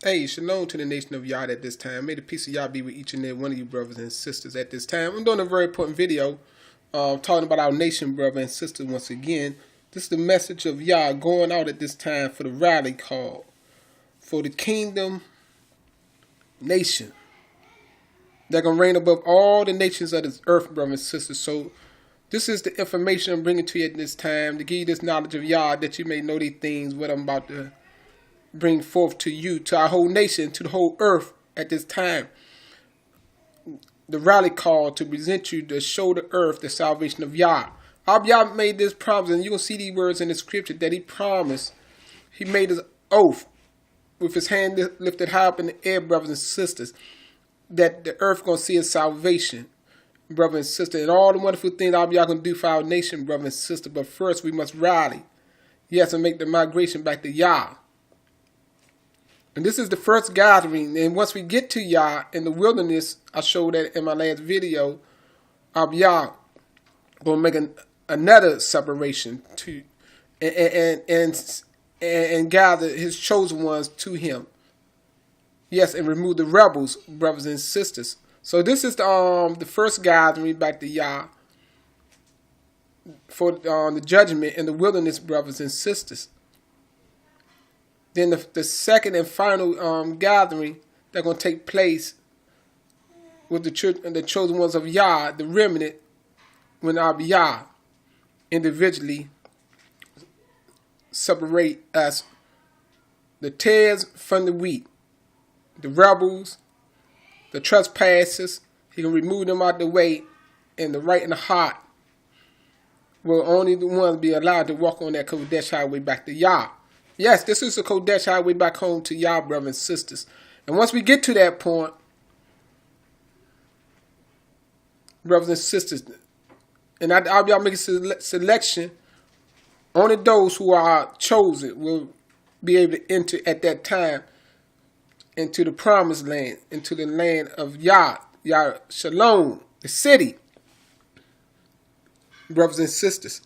Hey, shalom to the nation of Yah at this time. May the peace of Yah be with each and every one of you brothers and sisters at this time. I'm doing a very important video talking about our nation, brother and sister, once again. This is the message of Yah going out at this time for the rally call for the kingdom nation. They're going to reign above all the nations of this earth, brother and sister. So this is the information I'm bringing to you at this time to give you this knowledge of Yah that you may know these things, what I'm about to bring forth to you, to our whole nation, to the whole earth at this time. The rally call to present you to show the earth the salvation of Yah. Yah made this promise, and you're going to see these words in the scripture that he promised. He made his oath with his hand lifted high up in the air, brothers and sisters, that the earth going to see his salvation, brother and sister, and all the wonderful things Yah going to do for our nation, brother and sister. But first we must rally, yes, and make the migration back to Yah. And this is the first gathering. And once we get to Yah in the wilderness, I showed that in my last video, Yah going to make another separation to and gather his chosen ones to him. Yes, and remove the rebels, brothers and sisters. So this is the first gathering back to Yah for the judgment in the wilderness, brothers and sisters. Then the second and final gathering that's going to take place with the chosen ones of Yah, the remnant, when Yah individually separate us, the tares from the wheat, the rebels, the trespassers. He can remove them out the way, and the right and the heart will only the ones be allowed to walk on that Kodesh highway back to Yah. Yes, this is the Kodesh highway back home to Yah, brothers and sisters. And once we get to that point, brothers and sisters, and I'll make a selection, only those who are chosen will be able to enter at that time into the promised land, into the land of Yah, Yah Shalom, the city, brothers and sisters.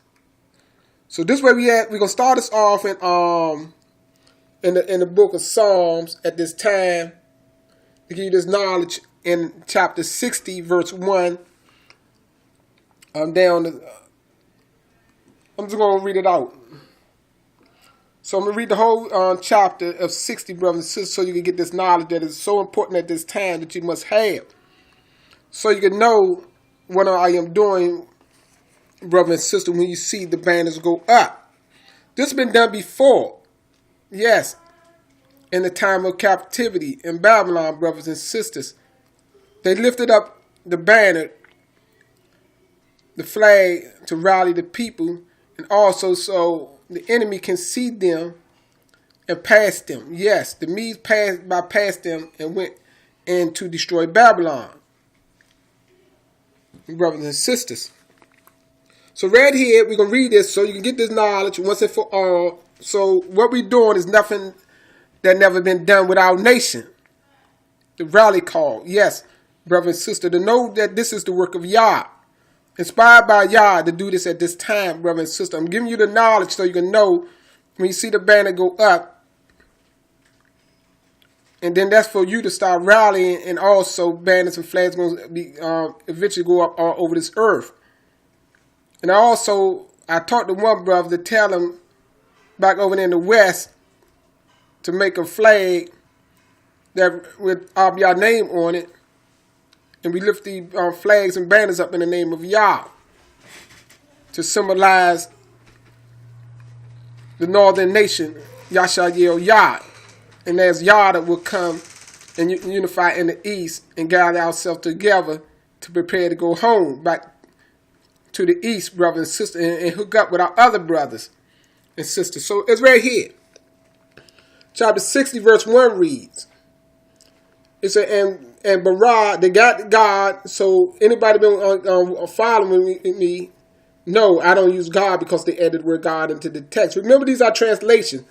So this way we're going to start us off in the book of Psalms at this time to give you this knowledge in chapter 60, verse 1. I'm just going to read it out. So I'm going to read the whole chapter of 60, brothers and sisters, so you can get this knowledge that is so important at this time that you must have. So you can know what I am doing, brother and sister, when you see the banners go up. This has been done before. Yes. In the time of captivity in Babylon, brothers and sisters. They lifted up the banner, the flag, to rally the people, and also so the enemy can see them and pass them. Yes, the Medes bypassed them and went in to destroy Babylon, brothers and sisters. So right here, we're going to read this so you can get this knowledge once and for all. So what we're doing is nothing that never been done with our nation. The rally call. Yes, brother and sister, to know that this is the work of Yah. Inspired by Yah to do this at this time, brother and sister. I'm giving you the knowledge so you can know when you see the banner go up. And then that's for you to start rallying, and also banners and flags going to be eventually go up all over this earth. And I talked to one brother to tell him back over there in the West to make a flag that with Yah name on it. And we lift the flags and banners up in the name of Yah to symbolize the northern nation, Yashayel Yah. And there's Yah that will come and unify in the east and gather ourselves together to prepare to go home back to the east, brothers and sisters, and hook up with our other brothers and sisters. So it's right here. Chapter 60, verse 1 reads, it said, and Barah, they got God, so anybody been following me, no, I don't use God because they added the word God into the text. Remember, these are translations.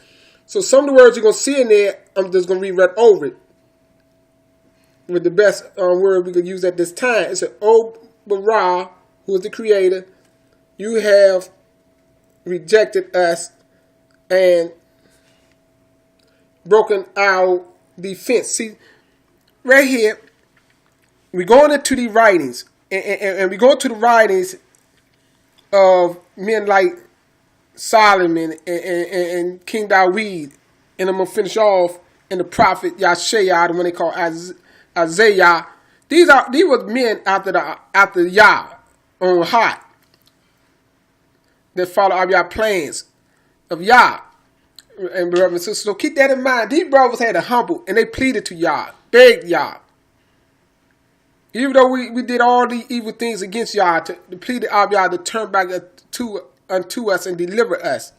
So some of the words you're going to see in there, I'm just going to read right over it with the best word we could use at this time. It said, O Barah, who is the creator, you have rejected us and broken our defense. See, right here, we're going into the writings, and we go into the writings of men like Solomon and King Dawid, and I'm going to finish off in the prophet Yashaya, the one they call Isaiah. These were men after Yah on high that follow Yah plans of Yah. And brothers and sisters, so keep that in mind. These brothers had to humble, and they pleaded to Yah, begged Yah. Even though we did all the evil things against Yah, to plead to Yah to turn back unto us and deliver us.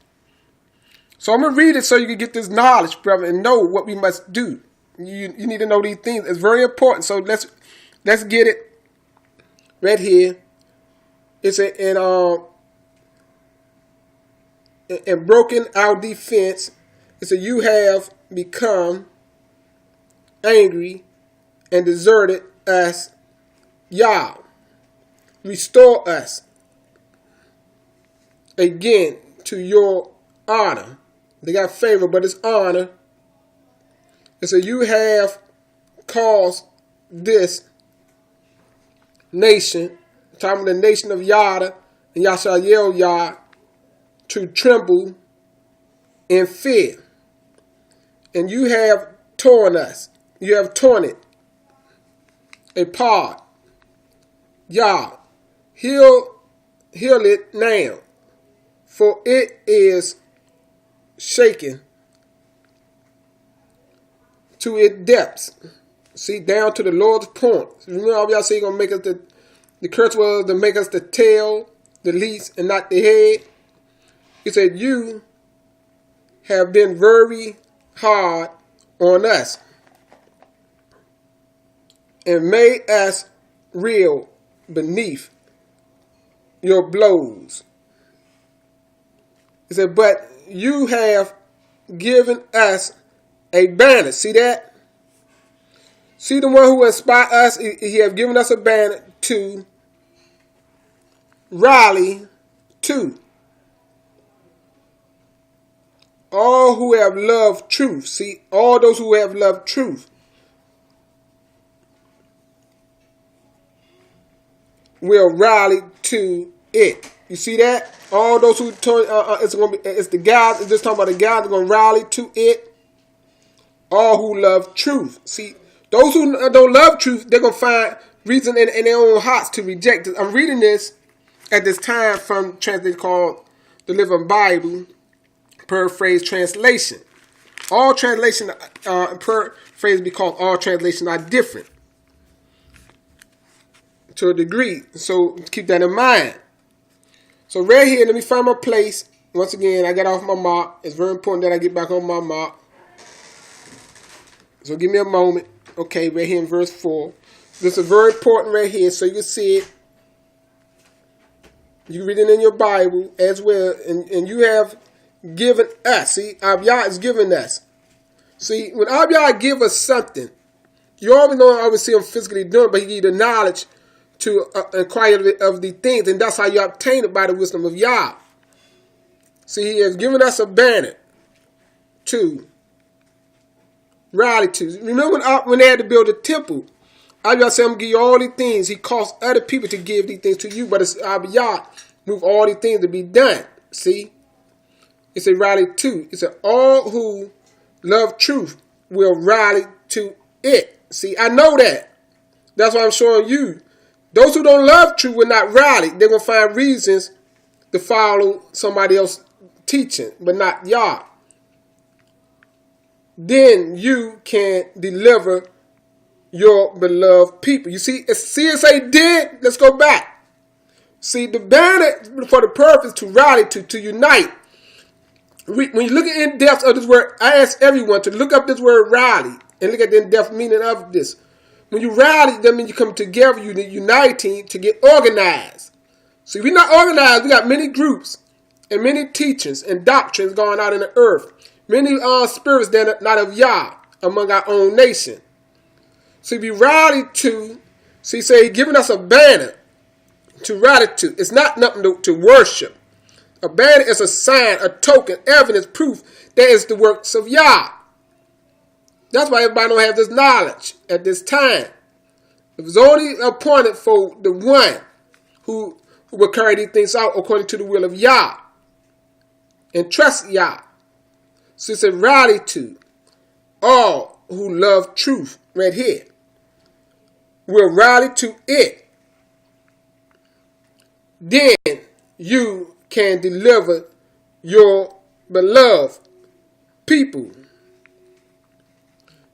So I'm going to read it so you can get this knowledge, brother, and know what we must do. You need to know these things. It's very important. So let's get it right here. It's and broken our defense. It said, you have become angry and deserted us. Yah, restore us again to your honor. They got favor, but it's honor. It said, you have caused this nation, talking about the nation of Yada and Yashayel Yah, to tremble in fear. And you have torn us. You have torn it apart. Yah, heal it now, for it is shaken to its depths. See, down to the Lord's point. Remember, all y'all say He's gonna make us the curse was to make us the tail, the least, and not the head. He said, you have been very hard on us and made us reel beneath your blows. He said, but you have given us a banner. See that? See the one who inspired us? He have given us a banner to rally to. All who have loved truth. See, all those who have loved truth will rally to it. You see that? All those who turn, it's the guys. It's just talking about the guys that are going to rally to it. All who love truth. See, those who don't love truth, they're going to find reason in their own hearts to reject it. I'm reading this at this time from translation called the Living Bible. Paraphrase translation. All translation paraphrase because all translations are different to a degree. So keep that in mind. So right here, let me find my place. Once again, I got off my mark. It's very important that I get back on my mark. So give me a moment. Okay, right here in verse 4. This is very important right here, so you can see it. You can read it in your Bible as well. And you have given us. See, Abiyah is giving us. See, when Abiyah give us something, you always don't always see him physically doing, but he give you the knowledge to inquire of the things, and that's how you obtain it by the wisdom of Yah. See, he has given us a banner to rally to. Remember when they had to build a temple, Abiyah said, I'm going to give you all these things. He caused other people to give these things to you, but it's Abiyah move all these things to be done. See? It's a rally to. It's a all who love truth will rally to it. See, I know that. That's why I'm showing you. Those who don't love truth will not rally. They're going to find reasons to follow somebody else's teaching, but not Yah. Then you can deliver your beloved people. You see, CSA did. Let's go back. See, the banner for the purpose to rally to unite. When you look at in depth of this word, I ask everyone to look up this word rally and look at the in-depth meaning of this. When you rally, that means you come together, you need uniting to get organized. See, we're not organized. We got many groups and many teachings and doctrines going out in the earth. Many spirits that are not of Yah among our own nation. See, we rally to, see, say, He's giving us a banner to rally to. It's not nothing to worship. A banner is a sign, a token, evidence, proof that is the works of Yah. That's why everybody don't have this knowledge at this time. It was only appointed for the one who will carry these things out according to the will of Yah and trust Yah. So it's a rally to all who love truth right here. Will rally to it. Then you can deliver your beloved people.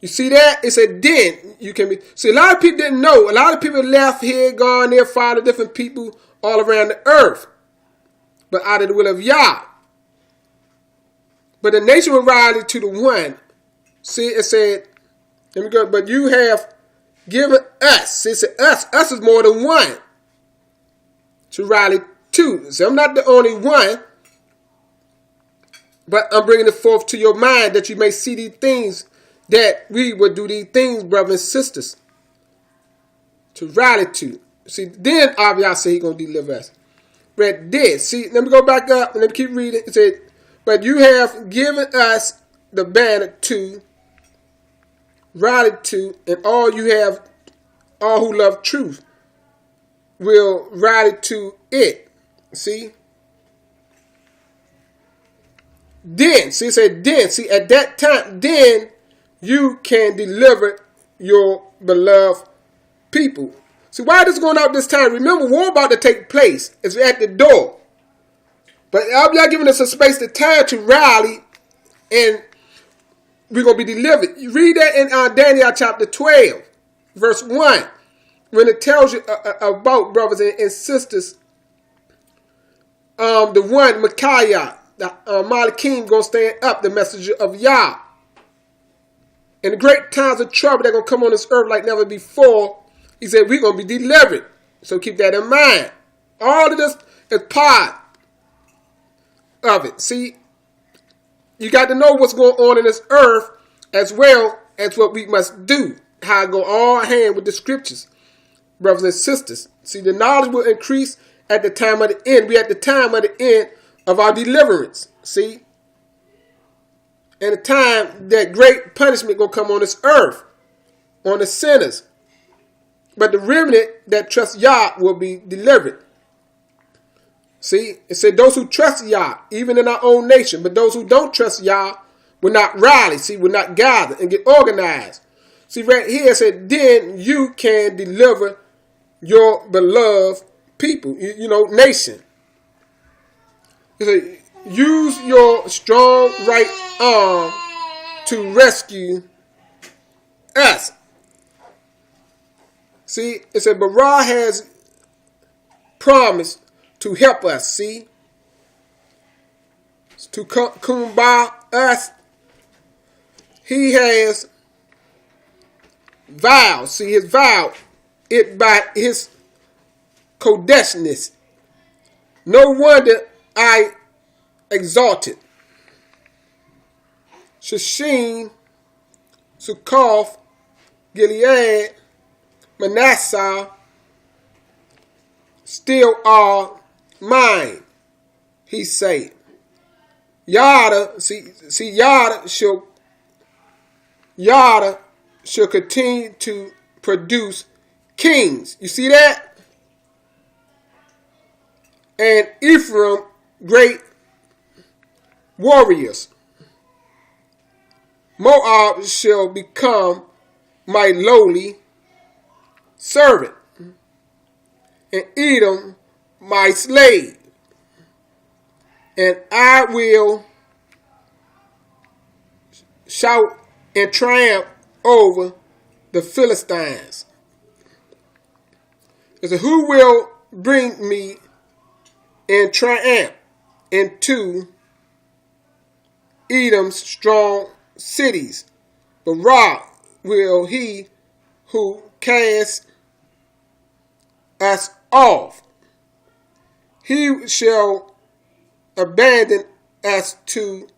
You see that? It said then you can be. See, a lot of people didn't know. A lot of people left here, gone there, followed different people all around the earth. But out of the will of Yah. But the nation will rally to the one. See, it said, let me go, but you have given us. See, it said us. Us is more than one. To rally to. So I'm not the only one. But I'm bringing it forth to your mind that you may see these things, that we will do these things, brothers and sisters, to rally to. See, then Abiyah said he's going to deliver us. But this, see, let me go back up and let me keep reading. It said, but you have given us the banner to rally to, and all who love truth will rally to it. See? Then, see, it said then, see, at that time, then you can deliver your beloved people. See, why this going out this time? Remember, war about to take place. It's at the door. But y'all giving us a space, the time to rally, and we're going to be delivered. You read that in Daniel chapter 12, verse 1, when it tells you about, brothers and sisters, the one, Micaiah, the Malakim, going to stand up, the messenger of Yah. In the great times of trouble that are going to come on this earth like never before, he said we're going to be delivered. So keep that in mind. All of this is part of it. See, you got to know what's going on in this earth as well as what we must do. How it go all hand with the scriptures, brothers and sisters. See, the knowledge will increase at the time of the end. We're at the time of the end of our deliverance. See? And the time that great punishment going to come on this earth, on the sinners. But the remnant that trusts Yah will be delivered. See, it said those who trust Yah, even in our own nation, but those who don't trust Yah will not rally, see, will not gather and get organized. See, right here it said, then you can deliver your beloved people, nation. It said, use your strong right arm to rescue us. See, it said, but Ra has promised to help us, see? To come by us. He has vowed, see, his vow, it by his Kodeshness. No wonder I exalted Shishim, Sukkoth, Gilead, Manasseh, still are mine, he said. Yada, see, Yada shall continue to produce kings. You see that? And Ephraim, great warriors. Moab shall become my lowly servant, and Edom my slave. And I will shout and triumph over the Philistines. It said, who will bring me in triumph into Edom's strong cities? But Ra will he who casts us off. He shall abandon us to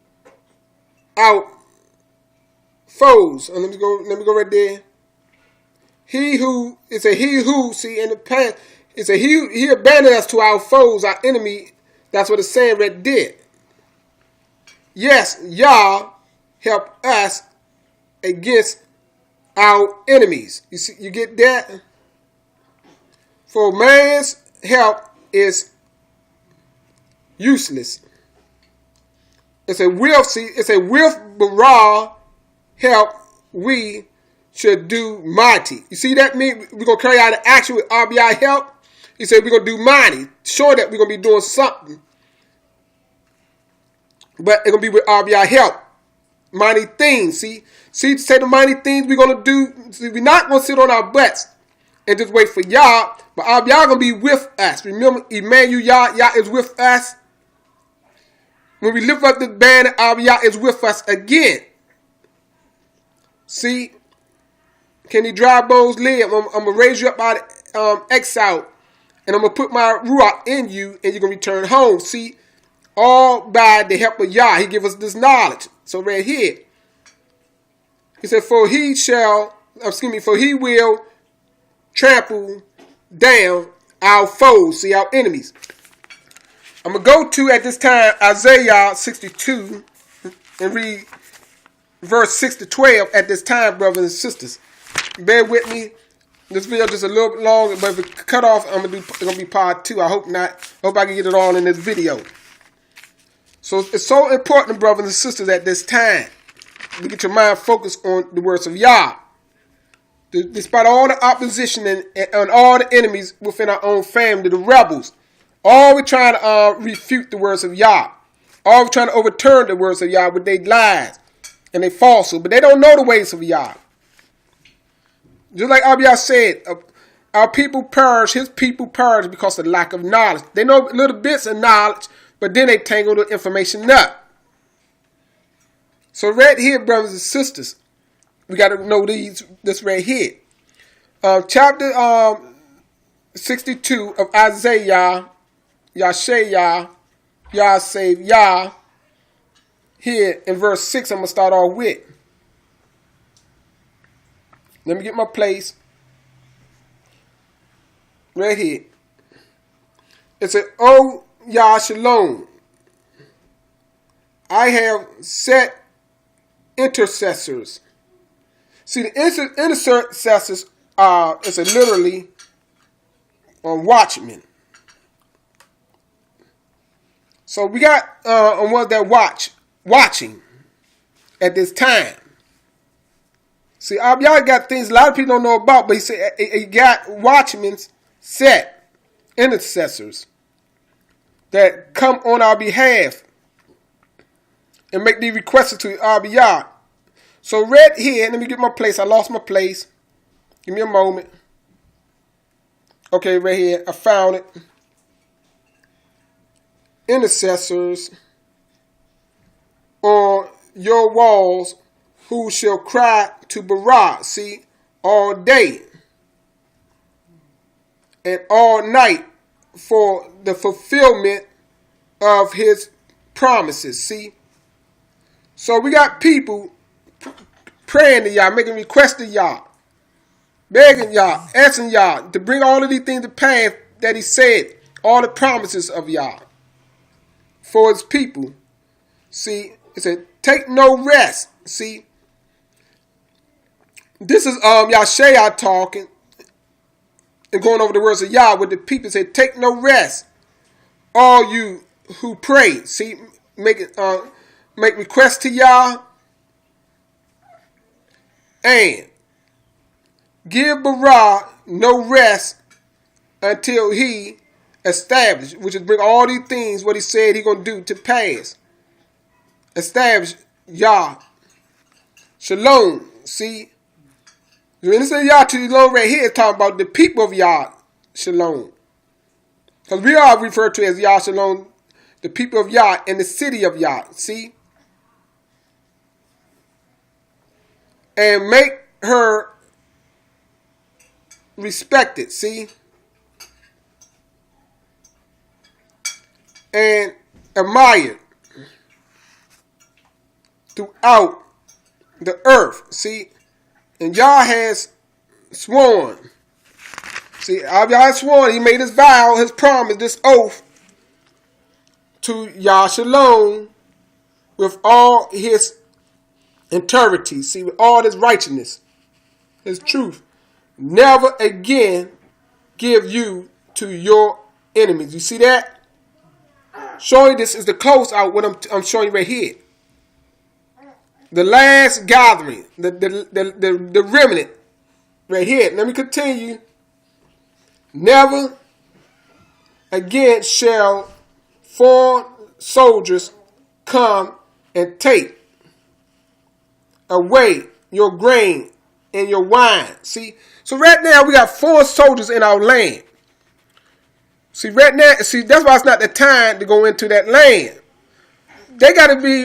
our foes. And let me go right there. He who see in the past, it's a he abandoned us to our foes, our enemy. That's what it's saying right there. Yes, Yah help us against our enemies. You see, you get that? For man's help is useless. It's a with bara help we should do mighty. You see that mean we're gonna carry out an action with RBI help? He said we're gonna do mighty. Sure that we're gonna be doing something. But it's gonna be with RBI help. Mighty things. See, say the mighty things we're gonna do. See, we're not gonna sit on our butts and just wait for Yah, but RBI gonna be with us. Remember, Emmanuel, Yah is with us. When we lift up the banner, RBI is with us again. See, can he dry bones live? I'm gonna raise you up out of exile, and I'm gonna put my ruach in you, and you're gonna return home. See, all by the help of Yah, he give us this knowledge. So right here, he said, for he will trample down our foes, see, our enemies. I'm going to go to, at this time, Isaiah 62 and read verse 6 to 12 at this time, brothers and sisters. Bear with me. This video just a little bit long, but if it cut off, it's going to be part 2. I hope not. I hope I can get it all in this video. So it's so important, brothers and sisters, at this time to get your mind focused on the words of Yah. Despite all the opposition and all the enemies within our own family, the rebels, all we're trying to refute the words of Yah. All we're trying to overturn the words of Yah with their lies and their falsehood. But they don't know the ways of Yah. Just like Abiyah said, our people perish, his people perish because of lack of knowledge. They know little bits of knowledge, but then they tangle the information up. So right here, brothers and sisters, we got to know this right here. Chapter 62 of Isaiah, Yashayah, Yah save Yah. Here in verse 6, I'm going to start off with. Let me get my place. Right here. It said, O Yah Shalom, I have set intercessors. See, the intercessors are, it's literally watchmen. So we got one that watching at this time. See, y'all got things a lot of people don't know about, but he said he got watchmen set, intercessors that come on our behalf and make these requests to RBI. So right here, let me get my place. I lost my place. Give me a moment. Okay, right here. I found it. Intercessors on your walls who shall cry to Bara, see, all day and all night for the fulfillment of his promises, see. So we got people praying to Yah, making requests to Yah, begging Yah, asking Yah to bring all of these things to pass that he said, all the promises of Yah for his people. See, it said, take no rest. See, this is Yashayah talking and going over the words of Yah with the people. Said, take no rest, all you who pray. See, make requests to Yah and give Bara no rest until he established, which is bring all these things what he said he gonna do to pass. Establish Yah Shalom. See, when it says Yah Shalom right here, it's talking about the people of Yah Shalom. Because we are referred to as Yah Shalom, the people of Yah in the city of Yah. See? And make her respected. See? And admired throughout the earth. See? And Yah has sworn. See, Yah has sworn. He made his vow, his promise, this oath to Yah Shalom with all his integrity, see, with all his righteousness, his truth, never again give you to your enemies. You see that? Showing this is the close out what I'm showing you right here. The last gathering, the remnant right here. Let me continue. Never again shall foreign soldiers come and take away your grain and your wine. See, so right now we got foreign soldiers in our land. See, right now, see, that's why it's not the time to go into that land. They got to be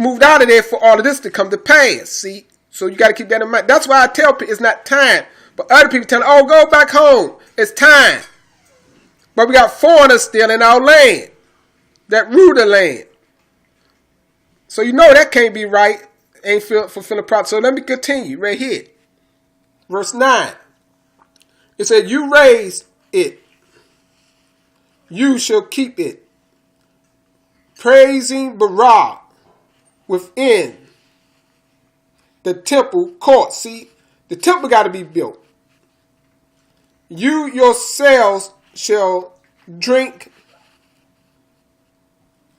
moved out of there for all of this to come to pass. See, so you got to keep that in mind. That's why I tell people it's not time. But other people tell, oh, go back home. It's time. But we got foreigners still in our land that rule the land. So you know that can't be right. Ain't fulfilling prophecy. So let me continue right here. Verse 9. It said, you raised it. You shall keep it. Praising Bara within the temple court. See, the temple got to be built. You yourselves shall drink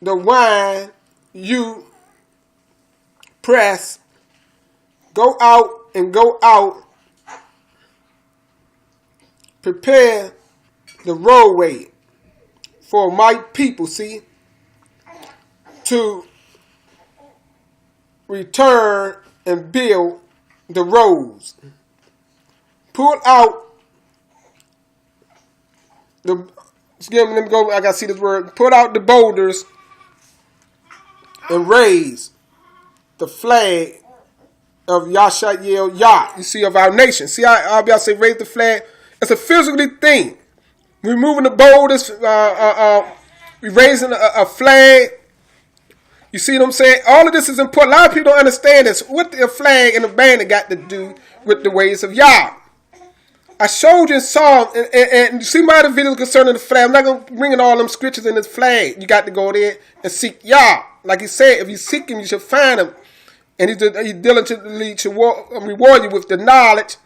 the wine you press. Go out. Prepare the roadway for my people, see, to return and build the roads. Pull out the, let me go, I gotta see this word. Put out the boulders and raise the flag of Yashael Yah. You see, of our nation. See how I'll be able to say raise the flag? It's a physical thing. We're moving the boulders, we're raising a flag. You see what I'm saying? All of this is important. A lot of people don't understand this. What the flag and the banner got to do with the ways of Yah. I showed you in Psalm, and you see my other videos concerning the flag. I'm not going to bring in all them scriptures in this flag. You got to go there and seek Yah. Like he said, if you seek him, you should find him. And he diligently should reward you with the knowledge.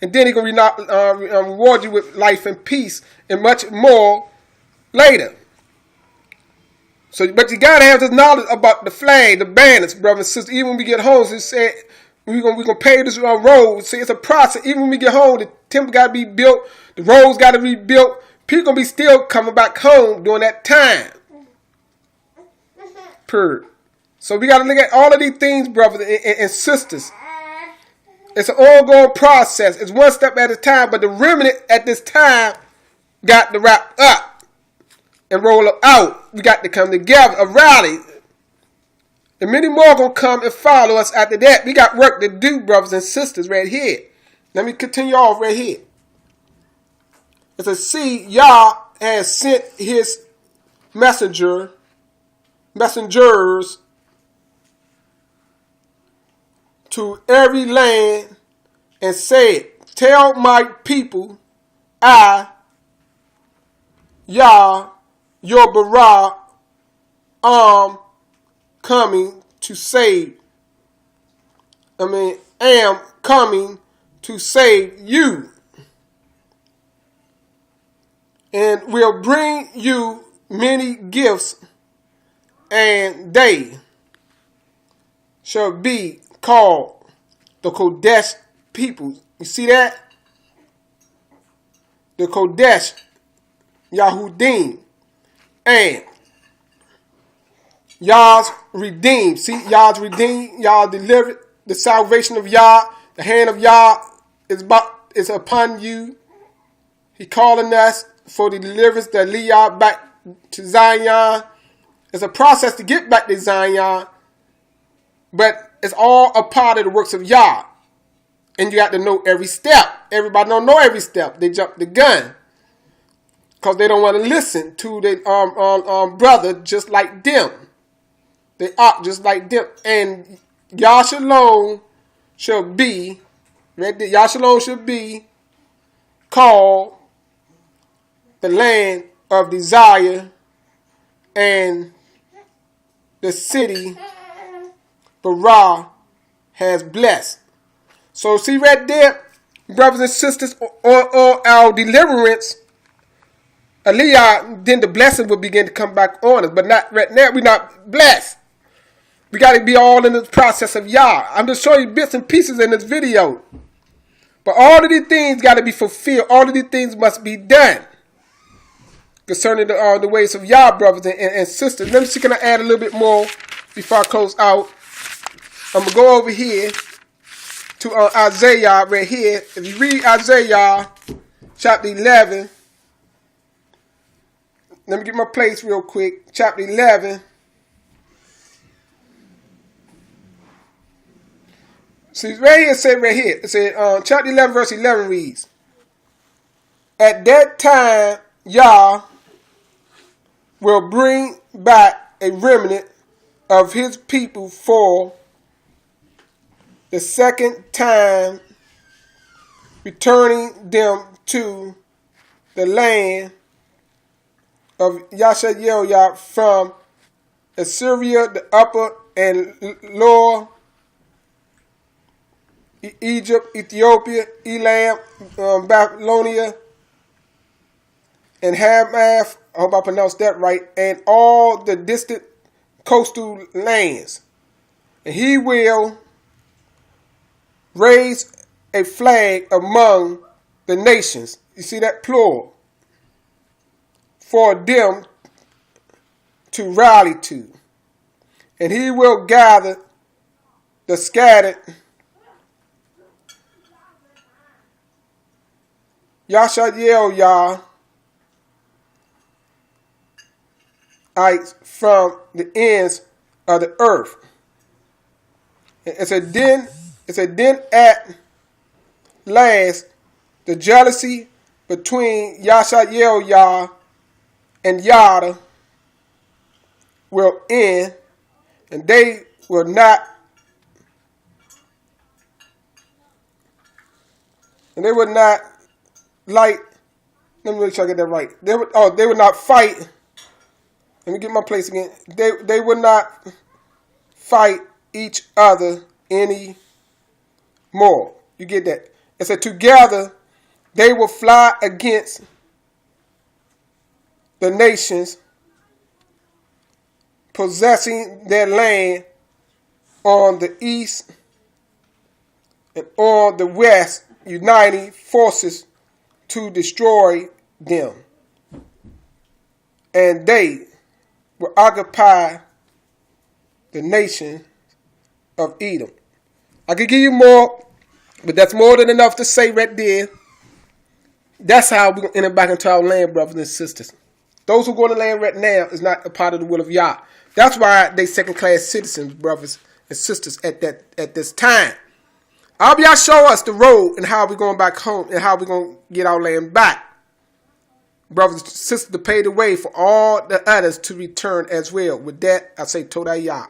And then he's going to reward you with life and peace and much more later. So, but you got to have this knowledge about the flag, the banners, brothers and sisters. Even when we get home, so he said, we're gonna pave this road. See, it's a process. Even when we get home, the temple got to be built. The roads got to be built. People going to be still coming back home during that time. So we got to look at all of these things, brothers and sisters. It's an ongoing process. It's one step at a time. But the remnant at this time got to wrap up and roll up out. We got to come together, a rally. And many more going to come and follow us after that. We got work to do, brothers and sisters, right here. Let me continue off right here. It says, see, Yah has sent his messengers to every land and said, tell my people, I, Yah, your Bara, coming to save. Am coming to save you. And will bring you many gifts, and they shall be called the Kodesh people. You see that? The Kodesh Yahudim. And Yah's redeemed. See, Yah's redeemed. Yah delivered. The salvation of Yah. The hand of Yah is upon you. He calling us for the deliverance, the Aliyah back to Zion. It's a process to get back to Zion. But it's all a part of the works of Yah. And you got to know every step. Everybody don't know every step. They jump the gun. Because they don't want to listen to their brother just like them. They act just like them. And Yashalom shall be, Yashalom should be called the land of desire and the city Bara has blessed. So see right there, brothers and sisters, on our deliverance, Aliyah, then the blessing will begin to come back on us. But not right now, we're not blessed. We got to be all in the process of Yah. I'm just showing you bits and pieces in this video. But all of these things got to be fulfilled. All of these things must be done concerning the ways of Yah, brothers and sisters. Let me see, can I add a little bit more before I close out? I'm going to go over here to Isaiah right here. If you read Isaiah chapter 11, let me get my place real quick. Chapter 11. See, right here, it said right here. It said, chapter 11, verse 11 reads, "At that time, Yah will bring back a remnant of his people for the second time, returning them to the land of Yasharal from Assyria, the upper and lower, Egypt, Ethiopia, Elam, Babylonia, and Hamath, I hope I pronounced that right, and all the distant coastal lands. And he will raise a flag among the nations." You see that plural? "For them to rally to. And he will gather the scattered Yasharal from the ends of the earth." It's a then at last the jealousy between Yasharal and Yada will end, and they will not like, let me make sure I get that right. They would not fight. Let me get my place again. They would not fight each other any more. You get that? It said together they will fly against the nations, possessing their land on the east and on the west, uniting forces to destroy them. And they will occupy the nation of Edom. I could give you more, but that's more than enough to say right there. That's how we're going to enter back into our land, brothers and sisters. Those who go to land right now is not a part of the will of Yah. That's why they second-class citizens, brothers and sisters, at this time. I'll be show us the road and how we're going back home and how we're going to get our land back. Brothers and sisters, to pay the way for all the others to return as well. With that, I say Todah Yah.